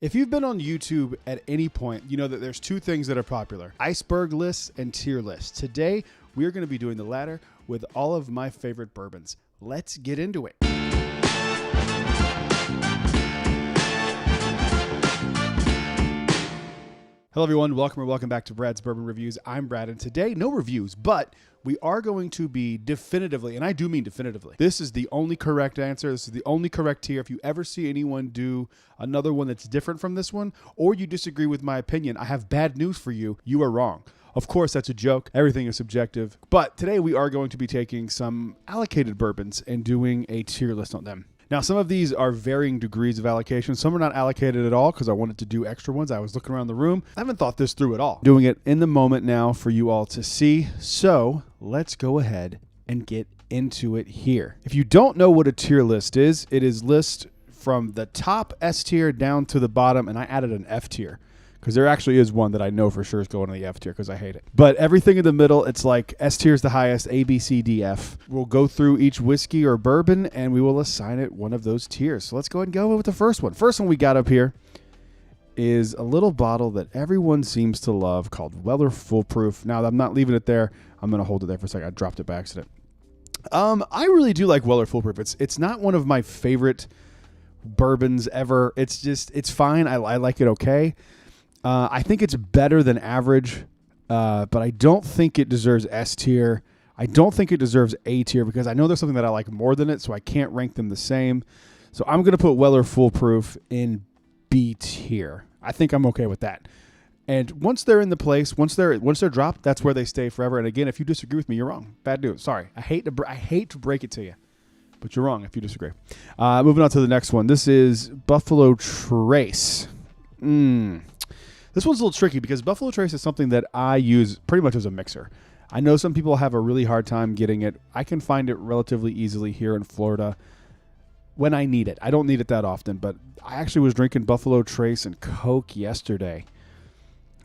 If you've been on YouTube at any point, you know that there's two things that are popular: iceberg lists and tier lists. Today, we are going to be doing the latter with all of my favorite bourbons. Let's get into it. Hello, everyone. Welcome back to Brad's Bourbon Reviews. I'm Brad, and today, no reviews, but we are going to be definitively, and I do mean definitively, this is the only correct answer. This is the only correct tier. If you ever see anyone do another one that's different from this one, or you disagree with my opinion, I have bad news for you. You are wrong. Of course, that's a joke. Everything is subjective. But today, we are going to be taking some allocated bourbons and doing a tier list on them. Now, some of these are varying degrees of allocation. Some are not allocated at all because I wanted to do extra ones. I was looking around the room. I haven't thought this through at all. Doing it in the moment now for you all to see. So let's go ahead and get into it here. If you don't know what a tier list is, it is list from the top S tier down to the bottom, and I added an F tier, because there actually is one that I know for sure is going to the F tier because I hate it. But everything in the middle, it's like S tier is the highest, A, B, C, D, F. We'll go through each whiskey or bourbon, and we will assign it one of those tiers. So let's go ahead and go with the first one. First one we got up here is a little bottle that everyone seems to love called Weller Foolproof. Now, I'm not leaving it there. I'm going to hold it there for a second. I dropped it by accident. I really do like Weller Foolproof. It's not one of my favorite bourbons ever. It's fine. I like it okay. I think it's better than average, but I don't think it deserves S tier. I don't think it deserves A tier because I know there's something that I like more than it, so I can't rank them the same. So I'm going to put Weller Foolproof in B tier. I think I'm okay with that. And once they're in the place, once they're dropped, that's where they stay forever. And again, if you disagree with me, you're wrong. Bad news. Sorry. I hate to break it to you, but you're wrong if you disagree. Moving on to the next one. This is Buffalo Trace. This one's a little tricky because Buffalo Trace is something that I use pretty much as a mixer. I know some people have a really hard time getting it. I can find it relatively easily here in Florida when I need it. I don't need it that often, but I actually was drinking Buffalo Trace and Coke yesterday.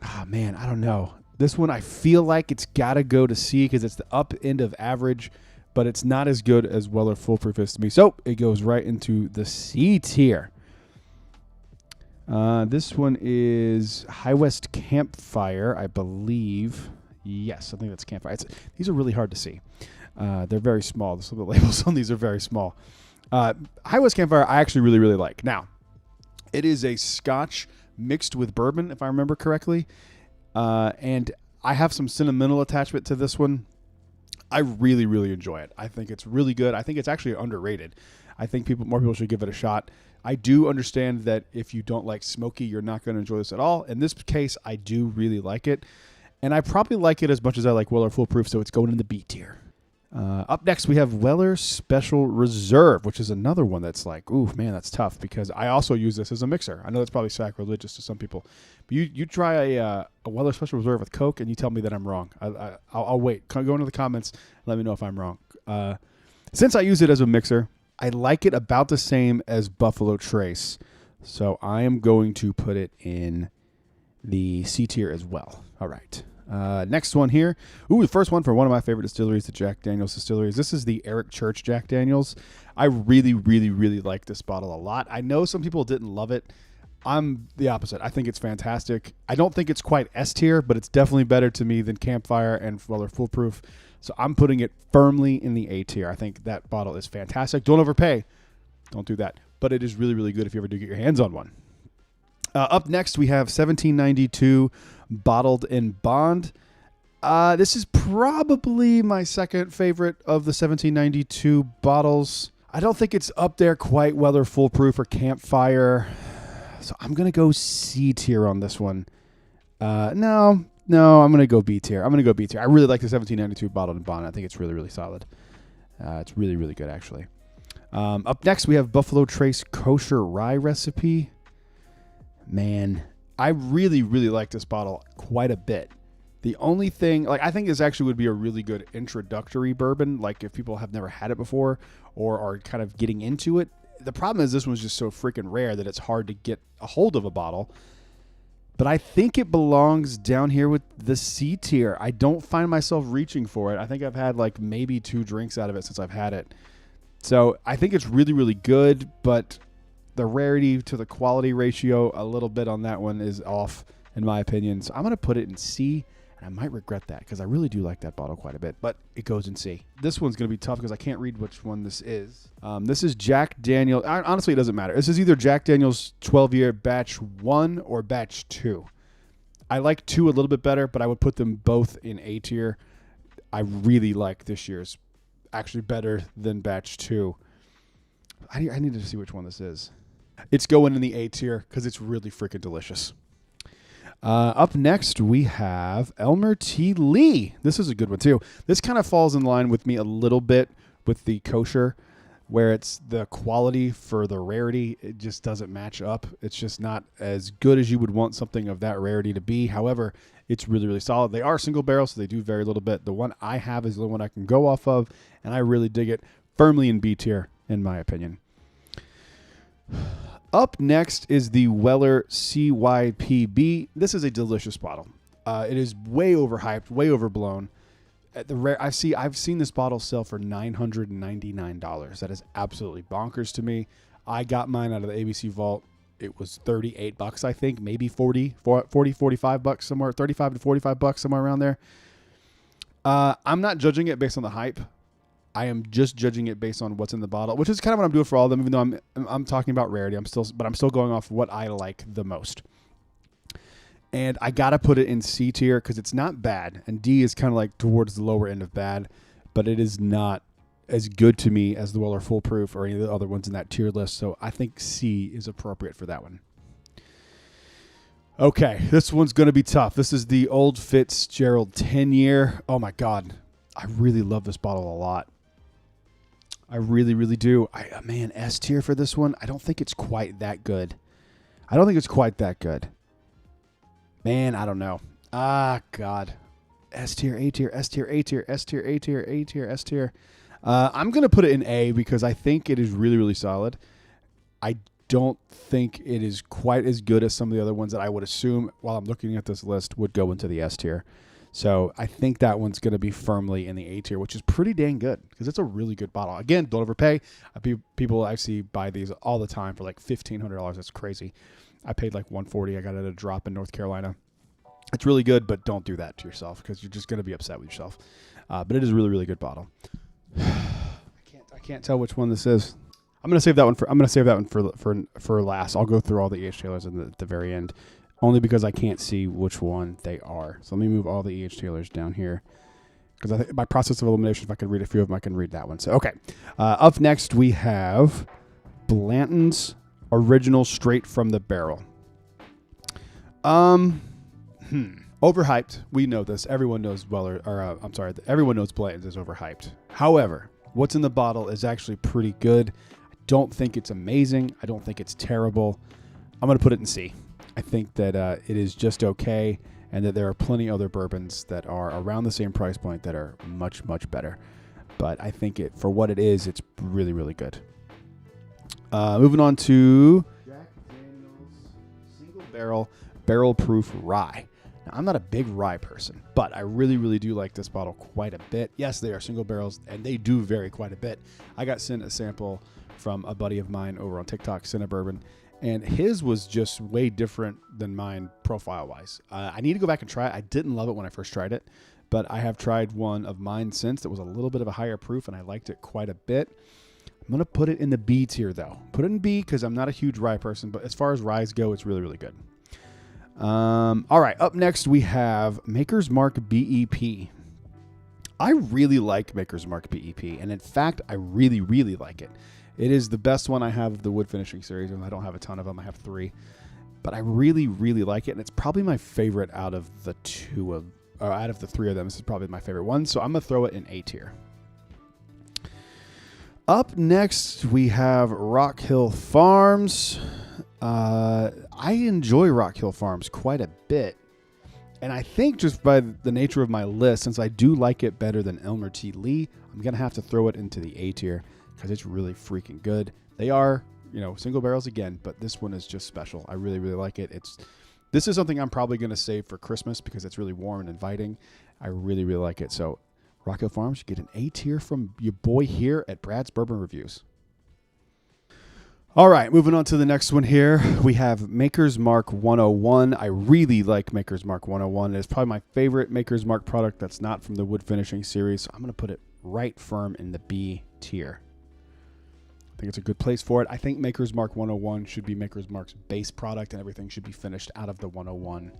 Ah, man, I don't know. This one, I feel like it's got to go to C because it's the up end of average, but it's not as good as Weller Foolproof is to me. So it goes right into the C tier. This one is High West Campfire, I believe. Yes, I think that's Campfire. These are really hard to see. They're very small. Some of the labels on these are very small. High West Campfire, I actually really, really like. Now, it is a Scotch mixed with bourbon, if I remember correctly. And I have some sentimental attachment to this one. I really, really enjoy it. I think it's really good. I think it's actually underrated. I think more people should give it a shot. I do understand that if you don't like smoky, you're not going to enjoy this at all. In this case, I do really like it. And I probably like it as much as I like Weller Foolproof, so it's going in the B tier. Up next, we have Weller Special Reserve, which is another one that's like, ooh, man, that's tough because I also use this as a mixer. I know that's probably sacrilegious to some people. But you try a Weller Special Reserve with Coke, and you tell me that I'm wrong. I'll wait. Go into the comments. Let me know if I'm wrong. Since I use it as a mixer, I like it about the same as Buffalo Trace. So I am going to put it in the C tier as well. All right. Next one here. Ooh, the first one for one of my favorite distilleries, the Jack Daniel's Distilleries. This is the Eric Church Jack Daniel's. I really, really, really like this bottle a lot. I know some people didn't love it. I'm the opposite. I think it's fantastic. I don't think it's quite S tier, but it's definitely better to me than Campfire and Weller Foolproof. So I'm putting it firmly in the A tier. I think that bottle is fantastic. Don't overpay. Don't do that. But it is really, really good if you ever do get your hands on one. Up next, we have 1792 Bottled in Bond. This is probably my second favorite of the 1792 bottles. I don't think it's up there quite Weller Foolproof or Campfire. So I'm going to go C tier on this one. No, I'm going to go B tier. I really like the 1792 Bottled in Bond. I think it's really, really solid. It's really, really good, actually. Up next, we have Buffalo Trace Kosher Rye Recipe. Man, I really, really like this bottle quite a bit. The only thing, I think this actually would be a really good introductory bourbon, like if people have never had it before or are kind of getting into it. The problem is this one's just so freaking rare that it's hard to get a hold of a bottle. But I think it belongs down here with the C tier. I don't find myself reaching for it. I think I've had maybe 2 drinks out of it since I've had it. So I think it's really, really good, but the rarity to the quality ratio a little bit on that one is off, in my opinion. So I'm going to put it in C, and I might regret that because I really do like that bottle quite a bit, but it goes in C. This one's going to be tough because I can't read which one this is. This is Jack Daniel. Honestly, it doesn't matter. This is either Jack Daniel's 12-year batch 1 or batch 2. I like 2 a little bit better, but I would put them both in A tier. I really like this year's, actually better than batch 2. I need to see which one this is. It's going in the A tier because it's really freaking delicious. Up next, we have Elmer T. Lee. This is a good one, too. This kind of falls in line with me a little bit with the kosher, where it's the quality for the rarity. It just doesn't match up. It's just not as good as you would want something of that rarity to be. However, it's really, really solid. They are single barrel, so they do vary a little bit. The one I have is the one I can go off of, and I really dig it. Firmly in B tier, in my opinion. Up next is the Weller CYPB. This is a delicious bottle. It is way overhyped, way overblown. I've seen this bottle sell for $999. That is absolutely bonkers to me. I got mine out of the ABC Vault. It was $38, I think, maybe 45 bucks somewhere, 35 to 45 bucks somewhere around there. I'm not judging it based on the hype. I am just judging it based on what's in the bottle, which is kind of what I'm doing for all of them. Even though I'm talking about rarity, I'm still going off what I like the most. And I gotta put it in C tier because it's not bad, and D is kind of like towards the lower end of bad, but it is not as good to me as the Weller Foolproof or any of the other ones in that tier list. So I think C is appropriate for that one. Okay, this one's gonna be tough. This is the Old Fitzgerald 10-year. Oh my God, I really love this bottle a lot. I really, really do. Man, S tier for this one. I don't think it's quite that good. Man, I don't know. God. S tier, A tier, S tier, A tier, S tier, A tier, A tier, S tier. I'm going to put it in A because I think it is really, really solid. I don't think it is quite as good as some of the other ones that I would assume while I'm looking at this list would go into the S tier. So I think that one's going to be firmly in the A tier, which is pretty dang good because it's a really good bottle. Again, don't overpay. People I see buy these all the time for like $1,500. That's crazy. I paid like $140. I got it at a drop in North Carolina. It's really good, but don't do that to yourself because you're just going to be upset with yourself. But it is a really, really good bottle. I can't tell which one this is. I'm going to save that one for last. I'll go through all the EH Taylors at the very end. Only because I can't see which one they are. So let me move all the EH Taylors down here. Because I think by process of elimination, if I could read a few of them, I can read that one. So, okay. Up next, we have Blanton's Original Straight from the Barrel. Overhyped. We know this. Everyone knows everyone knows Blanton's is overhyped. However, what's in the bottle is actually pretty good. I don't think it's amazing. I don't think it's terrible. I'm going to put it in C. I think that it is just okay, and that there are plenty other bourbons that are around the same price point that are much, much better. But I think for what it is, it's really, really good. Moving on to Jack Daniel's Barrel Proof Rye. Now, I'm not a big rye person, but I really, really do like this bottle quite a bit. Yes, they are single barrels, and they do vary quite a bit. I got sent a sample from a buddy of mine over on TikTok, Cinna Bourbon, and his was just way different than mine profile-wise. I need to go back and try it. I didn't love it when I first tried it, but I have tried one of mine since that was a little bit of a higher proof, and I liked it quite a bit. I'm going to put it in the B tier, though. Put it in B because I'm not a huge rye person, but as far as ryes go, it's really, really good. All right, up next we have Maker's Mark BEP. I really like Maker's Mark BEP, and in fact, I really, really like it. It is the best one I have of the wood finishing series, and I don't have a ton of them. I have 3, but I really, really like it, and it's probably my favorite out of the 3 of them. This is probably my favorite one, so I'm gonna throw it in A tier. Up next, we have Rock Hill Farms. I enjoy Rock Hill Farms quite a bit, and I think just by the nature of my list, since I do like it better than Elmer T. Lee, I'm gonna have to throw it into the A tier. Because it's really freaking good. They are, single barrels again, but this one is just special. I really, really like it. This is something I'm probably going to save for Christmas because it's really warm and inviting. I really, really like it. So, Rock Hill Farms, you get an A tier from your boy here at Brad's Bourbon Reviews. All right, moving on to the next one here. We have Maker's Mark 101. I really like Maker's Mark 101. It's probably my favorite Maker's Mark product that's not from the wood finishing series. So I'm going to put it right firm in the B tier. I think it's a good place for it. I think Maker's Mark 101 should be Maker's Mark's base product, and everything should be finished out of the 101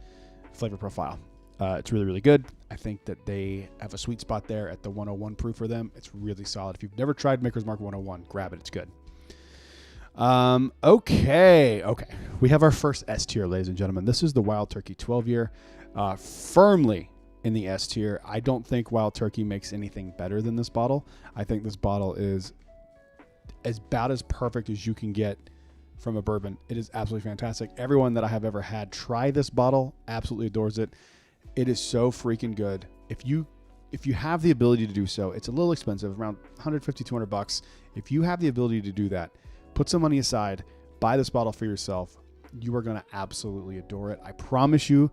flavor profile. It's really, really good. I think that they have a sweet spot there at the 101 proof for them. It's really solid. If you've never tried Maker's Mark 101, grab it. It's good. Okay. We have our first S tier, ladies and gentlemen. This is the Wild Turkey 12-year, firmly in the S tier. I don't think Wild Turkey makes anything better than this bottle. I think this bottle is about as perfect as you can get from a bourbon. It is absolutely fantastic. Everyone that I have ever had try this bottle absolutely adores it. It is so freaking good. If you have the ability to do so, it's a little expensive, around $150, $200. If you have the ability to do that, put some money aside, buy this bottle for yourself. You are going to absolutely adore it. I promise you,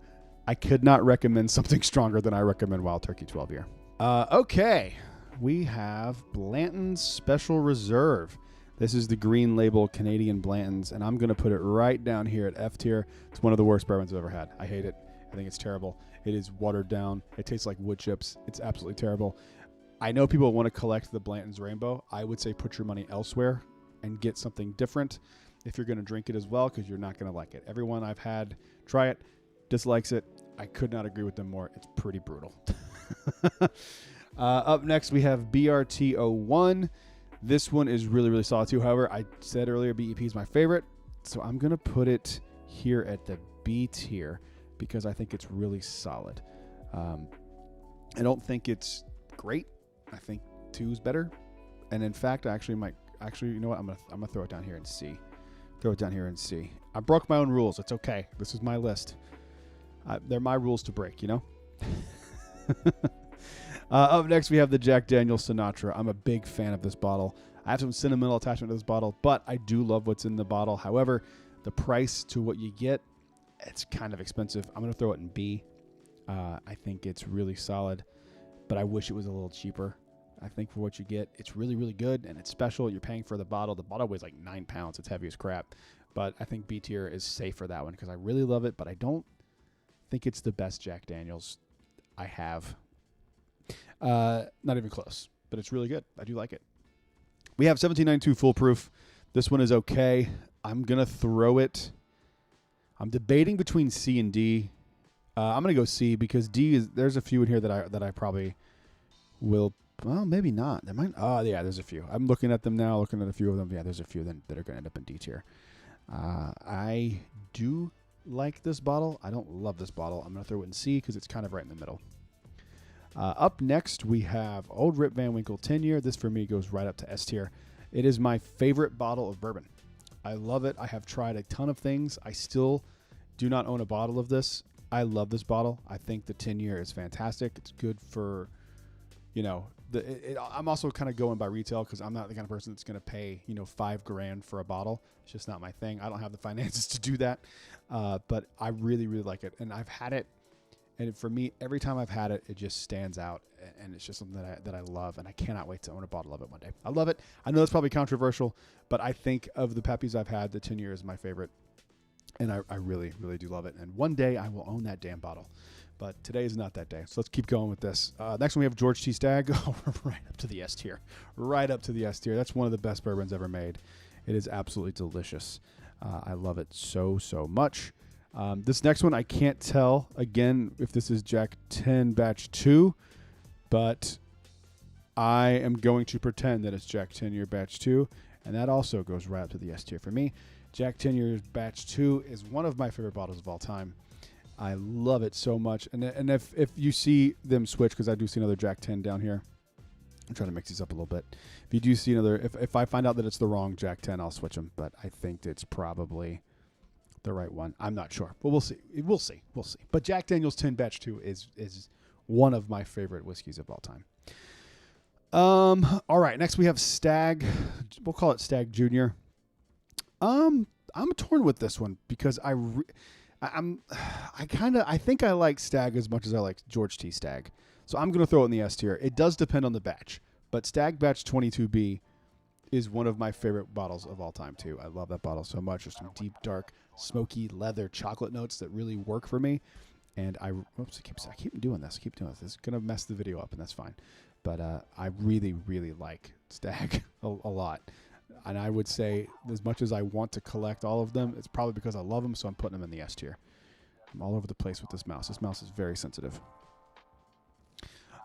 I could not recommend something stronger than I recommend Wild Turkey 12-year. Okay, we have Blanton's Special Reserve. This is the green label Canadian Blanton's, and I'm going to put it right down here at F tier. It's one of the worst bourbons I've ever had. I hate it. I think it's terrible. It is watered down. It tastes like wood chips. It's absolutely terrible. I know people want to collect the Blanton's Rainbow. I would say put your money elsewhere and get something different if you're going to drink it as well, because you're not going to like it. Everyone I've had try it dislikes it. I could not agree with them more. It's pretty brutal. Up next, we have BRT01. This one is really, really solid too. However, I said earlier BEP is my favorite, so I'm going to put it here at the B tier because I think it's really solid. I don't think it's great. I think 2 is better. And in fact, I actually might. Actually, you know what? I'm gonna throw it down here and see. Throw it down here and see. I broke my own rules. It's okay. This is my list. They're my rules to break, you know? Up next, we have the Jack Daniel's Sinatra. I'm a big fan of this bottle. I have some sentimental attachment to this bottle, but I do love what's in the bottle. However, the price to what you get, it's kind of expensive. I'm going to throw it in B. I think it's really solid, but I wish it was a little cheaper. I think for what you get, it's really, really good, and it's special. You're paying for the bottle. The bottle weighs like 9 pounds. It's heavy as crap. But I think B tier is safe for that one because I really love it, but I don't think it's the best Jack Daniel's I have. Not even close, but it's really good. I do like it. We have 1792 Full Proof. This one is okay. I'm going to throw it. I'm debating between C and D. I'm going to go C because D is, there's a few in here that I probably will. Well, maybe not. There might. Oh, yeah, there's a few. I'm looking at them now, looking at a few of them. Yeah, there's a few that are going to end up in D tier. I do like this bottle. I don't love this bottle. I'm going to throw it in C because it's kind of right in the middle. Up next, we have Old Rip Van Winkle 10-year. This, for me, goes right up to S tier. It is my favorite bottle of bourbon. I love it. I have tried a ton of things. I still do not own a bottle of this. I love this bottle. I think the 10-year is fantastic. It's good for, you know, I'm also kind of going by retail because I'm not the kind of person that's going to pay, you know, $5,000 for a bottle. It's just not my thing. I don't have the finances to do that. But I really, really like it. And I've had it. And for me, every time I've had it, it just stands out. And it's just something that I love. And I cannot wait to own a bottle of it one day. I love it. I know it's probably controversial, but I think of the Peppies I've had, the 10-year is my favorite. And I really, really do love it. And one day I will own that damn bottle. But today is not that day. So let's keep going with this. Next one, we have George T. Stagg. Oh, right up to the S tier. Right up to the S tier. That's one of the best bourbons ever made. It is absolutely delicious. I love it so, so much. This next one, I can't tell, again, if this is Jack 10 Batch 2. But I am going to pretend that it's Jack 10-year Batch 2. And that also goes right up to the S tier for me. Jack 10-year Batch 2 is one of my favorite bottles of all time. I love it so much. And if you see them switch, because I do see another Jack 10 down here. I'm trying to mix these up a little bit. If you do see another, if I find out that it's the wrong Jack 10, I'll switch them. But I think it's probably the right one. I'm not sure. But we'll see. We'll see. We'll see. But Jack Daniel's 10 Batch 2 is one of my favorite whiskeys of all time. All right. Next we have Stagg. We'll call it Stagg Junior. I'm torn with this one because I think I like Stagg as much as I like George T. Stagg. So I'm going to throw it in the S tier. It does depend on the batch, but Stagg Batch 22B is one of my favorite bottles of all time too. I love that bottle so much. There's some deep, dark, smoky leather chocolate notes that really work for me. And I keep doing this. This is gonna mess the video up, and that's fine. But I really, really like Stag a lot. And I would say, as much as I want to collect all of them, it's probably because I love them, so I'm putting them in the S tier. I'm all over the place with this mouse. This mouse is very sensitive.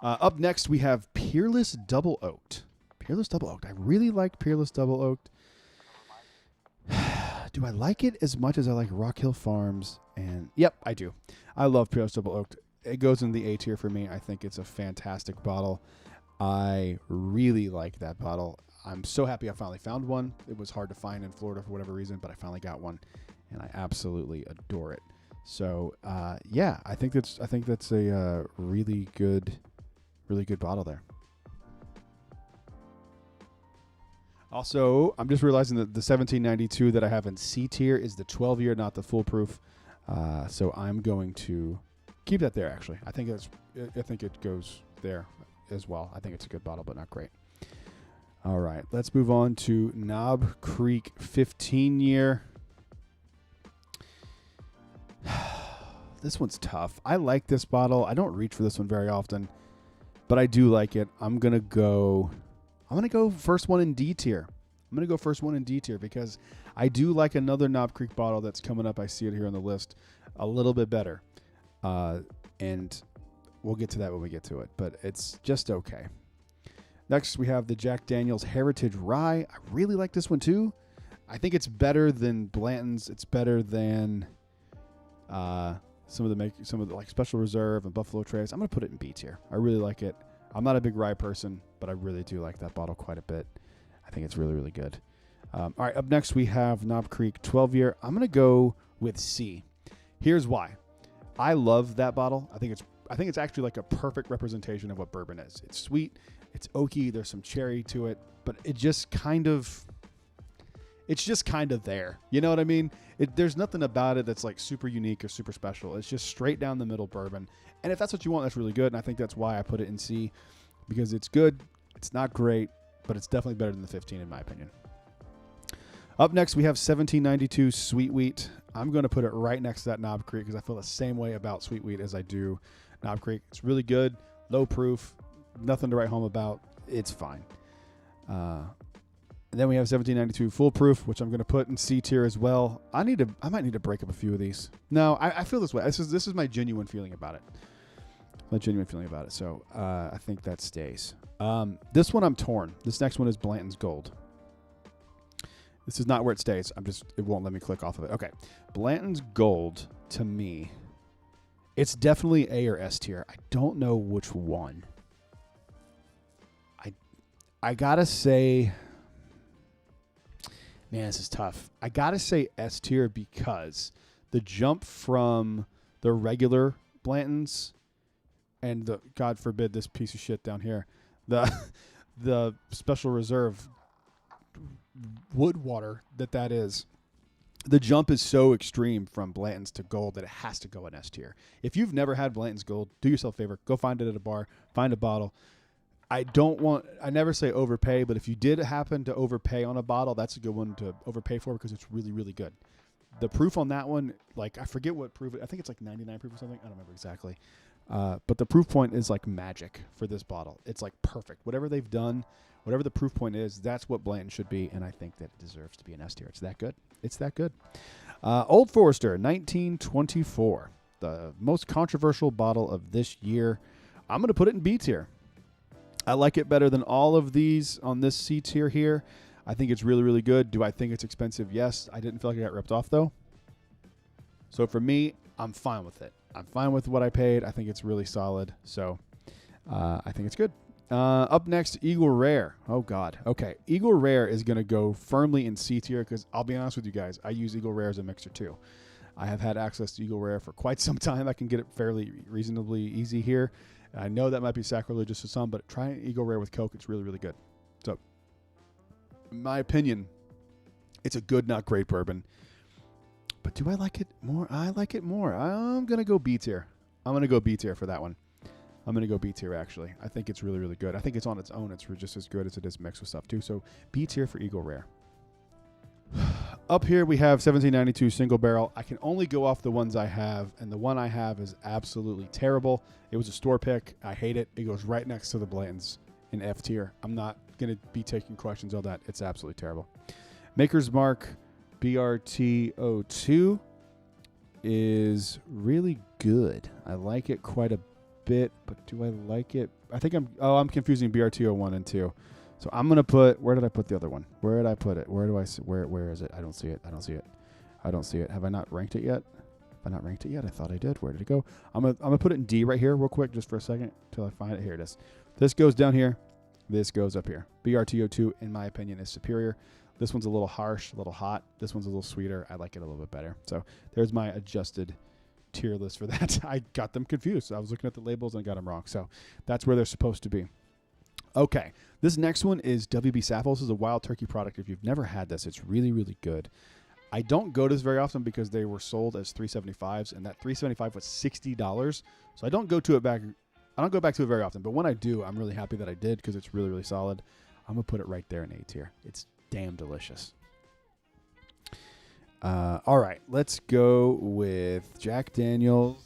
Up next, we have Peerless Double Oaked. Peerless Double Oaked. I really like Peerless Double Oaked. Do I like it as much as I like Rock Hill Farms? And yep, I do. I love Peerless Double Oaked. It goes in the A tier for me. I think it's a fantastic bottle. I really like that bottle. I'm so happy I finally found one. It was hard to find in Florida for whatever reason, but I finally got one, and I absolutely adore it. So yeah, I think that's a really good bottle there. Also, I'm just realizing that the 1792 that I have in C tier is the 12-year, not the foolproof. So I'm going to keep that there. Actually, I think it goes there as well. I think it's a good bottle, but not great. All right, let's move on to Knob Creek 15-year. This one's tough. I like this bottle. I don't reach for this one very often, but I do like it. I'm gonna go first one in D tier. I'm gonna go first one in D tier because I do like another Knob Creek bottle that's coming up. I see it here on the list, a little bit better, and we'll get to that when we get to it. But it's just okay. Next, we have the Jack Daniel's Heritage Rye. I really like this one too. I think it's better than Blanton's. It's better than some of the like Special Reserve and Buffalo Trace. I'm gonna put it in B tier. I really like it. I'm not a big rye person, but I really do like that bottle quite a bit. I think it's really, really good. All right, up next we have Knob Creek 12-year. I'm gonna go with C. Here's why. I love that bottle. I think it's actually like a perfect representation of what bourbon is. It's sweet, it's oaky, there's some cherry to it, but it's just kind of there. You know what I mean? There's nothing about it that's like super unique or super special. It's just straight down the middle bourbon. And if that's what you want, that's really good. And I think that's why I put it in C, because it's good. It's not great, but it's definitely better than the 15 in my opinion. Up next, we have 1792 Sweet Wheat. I'm going to put it right next to that Knob Creek because I feel the same way about Sweet Wheat as I do Knob Creek. It's really good, low proof, nothing to write home about. It's fine. And then we have 1792 Foolproof, which I'm going to put in C tier as well. I might need to break up a few of these. No, I feel this way. This is my genuine feeling about it. So I think that stays. This one I'm torn. This next one is Blanton's Gold. This is not where it stays. It won't let me click off of it. Okay. Blanton's Gold, to me, it's definitely A or S tier. I don't know which one. I gotta say, man, this is tough. I gotta say S tier because the jump from the regular Blantons and the, God forbid, this piece of shit down here, the Special Reserve wood water that is, the jump is so extreme from Blanton's to Gold that it has to go in S tier. If you've never had Blanton's Gold, do yourself a favor, go find it at a bar, find a bottle. I never say overpay, but if you did happen to overpay on a bottle, that's a good one to overpay for because it's really, really good. The proof on that one, like, I forget what proof, I think it's like 99 proof or something. I don't remember exactly. But the proof point is like magic for this bottle. It's like perfect. Whatever they've done, whatever the proof point is, that's what Blanton should be, and I think that it deserves to be an S tier. It's that good. It's that good. Old Forester, 1924. The most controversial bottle of this year. I'm going to put it in B tier. I like it better than all of these on this C tier here. I think it's really, really good. Do I think it's expensive? Yes. I didn't feel like I got ripped off, though. So for me, I'm fine with it. I'm fine with what I paid. I think it's really solid. So I think it's good. Up next, Eagle Rare. Oh, God. Okay. Eagle Rare is going to go firmly in C tier because I'll be honest with you guys. I use Eagle Rare as a mixer, too. I have had access to Eagle Rare for quite some time. I can get it fairly reasonably easy here. I know that might be sacrilegious to some, but try Eagle Rare with Coke. It's really, really good. So, in my opinion, it's a good, not great bourbon. But do I like it more? I like it more. I'm going to go B tier. I'm going to go B tier for that one. I'm going to go B tier, actually. I think it's really, really good. I think it's on its own. It's just as good as it is mixed with stuff, too. So B tier for Eagle Rare. Up here, we have 1792 single barrel. I can only go off the ones I have, and the one I have is absolutely terrible. It was a store pick. I hate it. It goes right next to the Blanton's in F tier. I'm not going to be taking questions on that. It's absolutely terrible. Maker's Mark BRT02 is really good. I like it quite a bit, but do I like it? I think I'm confusing BRT01 and 2. So I'm going to put, where did I put the other one? Where did I put it? Where is it? I don't see it. I don't see it. I don't see it. Have I not ranked it yet? Have I not ranked it yet? I thought I did. Where did it go? I'm going to put it in D right here real quick just for a second until I find it. Here it is. This goes down here. This goes up here. BRT02, in my opinion, is superior. This one's a little harsh, a little hot. This one's a little sweeter. I like it a little bit better. So there's my adjusted tier list for that. I got them confused. I was looking at the labels and I got them wrong. So that's where they're supposed to be. Okay, this next one is WB Sappho. This is a wild turkey product. If you've never had this, it's really, really good. I don't go to this very often because they were sold as $375s, and that $375 was $60. So I don't go back to it very often. But when I do, I'm really happy that I did because it's really, really solid. I'm gonna put it right there in A tier. It's damn delicious. All right, let's go with Jack Daniel's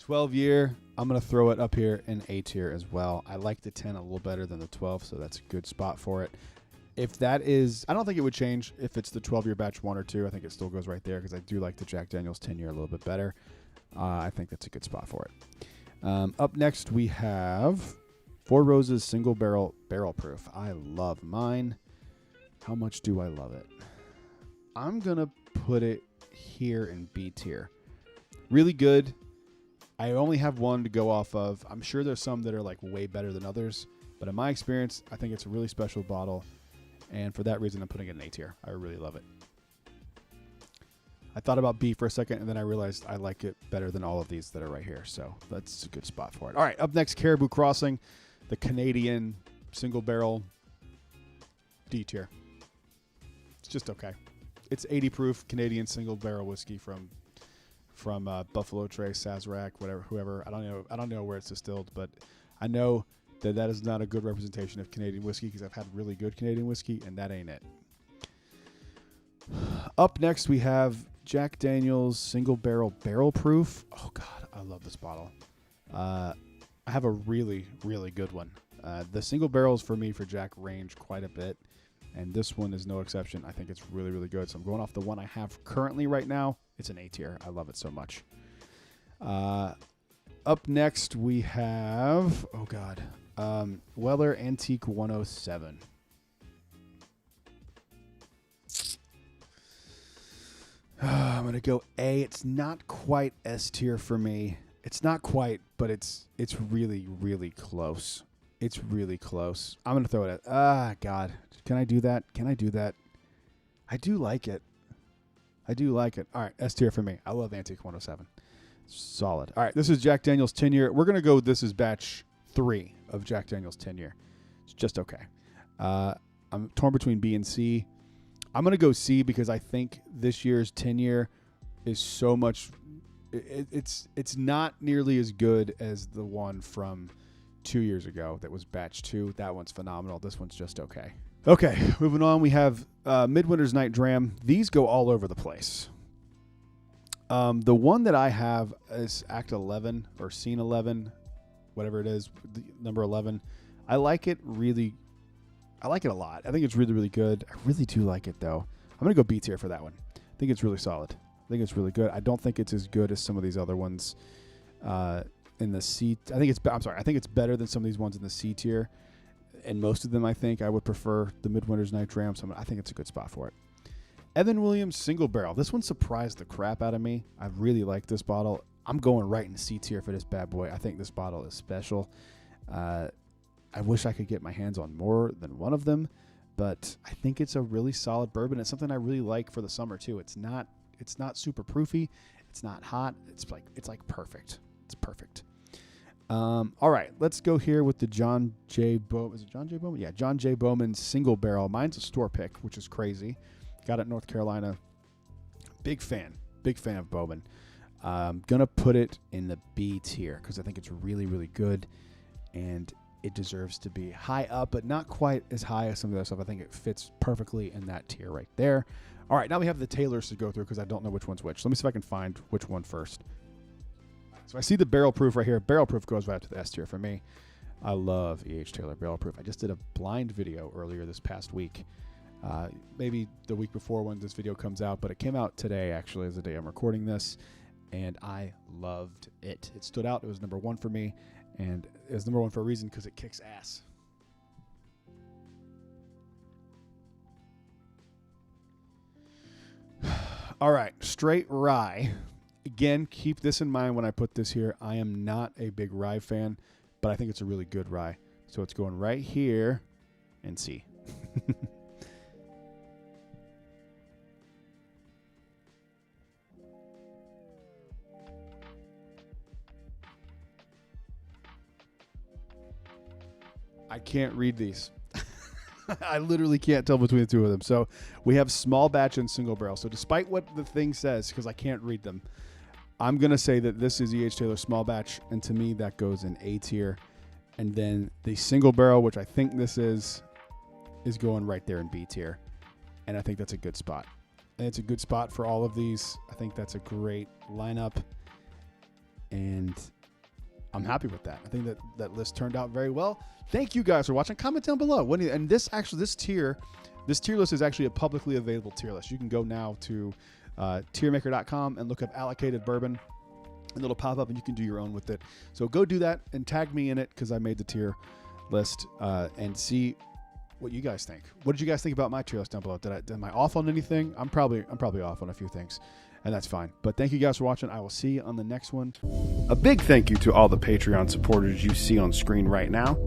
12-year. I'm going to throw it up here in A tier as well. I like the 10 a little better than the 12, so that's a good spot for it. If that is, I don't think it would change if it's the 12-year batch 1 or 2. I think it still goes right there because I do like the Jack Daniel's 10-year a little bit better. I think that's a good spot for it. Up next, we have Four Roses Single Barrel Proof. I love mine. How much do I love it? I'm going to put it here in B tier. Really good. I only have one to go off of. I'm sure there's some that are like way better than others, but in my experience, I think it's a really special bottle, and for that reason, I'm putting it in A tier. I really love it. I thought about B for a second, and then I realized I like it better than all of these that are right here, so that's a good spot for it. All right, up next, Caribou Crossing, the Canadian single barrel, D tier. It's just okay. It's 80 proof Canadian single barrel whiskey from Buffalo Trace, Sazerac, whoever. I don't know where it's distilled, but I know that is not a good representation of Canadian whiskey because I've had really good Canadian whiskey, and that ain't it. Up next, we have Jack Daniel's Single Barrel Proof. Oh, God, I love this bottle. I have a really, really good one. The single barrels for me for Jack range quite a bit, and this one is no exception. I think it's really, really good. So I'm going off the one I have currently right now. It's an A tier. I love it so much. Up next, we have, oh, God, Weller Antique 107. I'm going to go A. It's not quite S tier for me. It's not quite, but it's really, really close. It's really close. I'm going to throw it at, God. Can I do that? Can I do that? I do like it. I do like it. All right, S tier for me. I love Antique 107. Solid. All right, this is Jack Daniel's 10-year. We're going to go, this is batch 3 of Jack Daniel's 10-year. It's just okay. I'm torn between B and C. I'm going to go C because I think this year's 10-year is so much, it's not nearly as good as the one from 2 years ago that was batch 2. That one's phenomenal. This one's just okay. Okay, moving on, we have Midwinter's Night Dram. These go all over the place. The one that I have is Act 11 or Scene 11, whatever it is, number 11. I like it really. I like it a lot. I think it's really, really good. I really do like it, though. I'm going to go B tier for that one. I think it's really solid. I think it's really good. I don't think it's as good as some of these other ones in the C. I think it's better than some of these ones in the C tier. And most of them, I think, I would prefer the Midwinter's Night Dram. So I think it's a good spot for it. Evan Williams Single Barrel. This one surprised the crap out of me. I really like this bottle. I'm going right in C tier for this bad boy. I think this bottle is special. I wish I could get my hands on more than one of them, but I think it's a really solid bourbon. It's something I really like for the summer too. It's not super proofy. It's not hot. It's like perfect. It's perfect. All right, let's go here with the John J. Bowman. Is it John J. Bowman? Yeah, John J. Bowman Single Barrel. Mine's a store pick, which is crazy. Got it in North Carolina. Big fan of Bowman. I'm going to put it in the B tier because I think it's really, really good, and it deserves to be high up, but not quite as high as some of the other stuff. I think it fits perfectly in that tier right there. All right, now we have the Taylors to go through because I don't know which one's which. Let me see if I can find which one first. So I see the barrel proof right here. Barrel proof goes right to the S tier for me. I love E.H. Taylor barrel proof. I just did a blind video earlier this past week. Maybe the week before when this video comes out, but it came out today actually as the day I'm recording this, and I loved it. It stood out. It was number one for me, and it was number one for a reason because it kicks ass. All right, straight rye. Again, keep this in mind when I put this here. I am not a big rye fan, but I think it's a really good rye. So it's going right here and C. I can't read these. I literally can't tell between the two of them. So we have small batch and single barrel. So despite what the thing says, because I can't read them, I'm going to say that this is E.H. Taylor small batch, and to me that goes in A tier. And then the single barrel, which I think this is going right there in B tier. And I think that's a good spot. And it's a good spot for all of these. I think that's a great lineup. And I'm happy with that. I think that list turned out very well. Thank you guys for watching. Comment down below. And this tier list is actually a publicly available tier list. You can go now to tiermaker.com and look up allocated bourbon, and it'll pop up and you can do your own with it. So go do that and tag me in it because I made the tier list, and see what you guys think. What did you guys think about my tier list down below? Am I off on anything? I'm probably off on a few things, and that's fine. But thank you guys for watching. I will see you on the next one. A big thank you to all the Patreon supporters you see on screen right now.